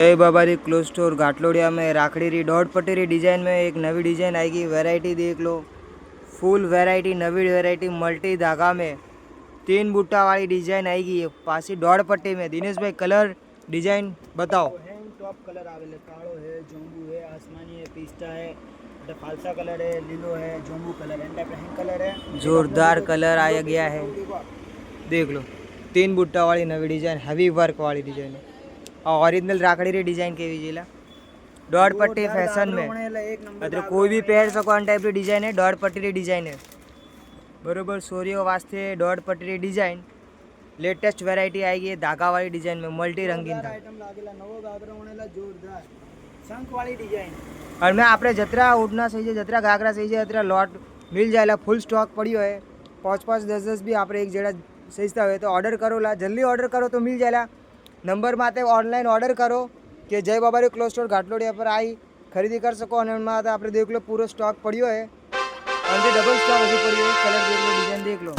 जय बाबारी close store घाटलोड़िया में राखड़ी री डॉट पट्टी री डिजाइन में एक नवी डिजाइन आएगी। वैरायटी देख लो, फुल वैरायटी, नवी वैरायटी मल्टी धागा में 3 बूटा वाली डिजाइन आएगी। पासी डॉट पट्टी में दिनेश भाई कलर डिजाइन बताओ। टॉप कलर आवेले, काळो है, जोंबू है, आसमानी है, पिस्ता है, फालसा कलर है, लीलो है, जोंबू कलर है, हैंड कलर है, जोरदार कलर आया गया है। देख लो 3 बूटा वाली नवी डिजाइन, हैवी वर्क वाली डिजाइन है। और ओरिजिनल राखड़ी री डिजाइन केवी जेला डॉट पट्टी फैशन में मतलब कोई भी पहन सको अन टाइप री डिजाइन है। डॉट पट्टी री डिजाइन है बरोबर। सोरियो वास्ते डॉट पट्टी री डिजाइन लेटेस्ट वेरायटी आएगी धागा वाली डिजाइन में मल्टी रंगीन था। शंख वाली डिजाइन और मैं आपने जतरा उठना सही है, जतरा घाघरा सही है, जतरा लॉट मिल जाएगा। फुल स्टॉक पड़ियो है। 5-5 10-10 भी आप एक जरा सहीता हो तो ऑर्डर करो ला, जल्दी ऑर्डर करो तो मिल जाएगा। नंबर माते ऑनलाइन ऑर्डर करो कि जय बाबारी क्लोज स्टोर घाटलोड़िया पर आई खरीदी कर सको। और आप देख लो पूरा स्टॉक पड़ियो है, डबल स्टॉक अभी पड़ियो है। कलर देख लो, डिजाइन देख लो।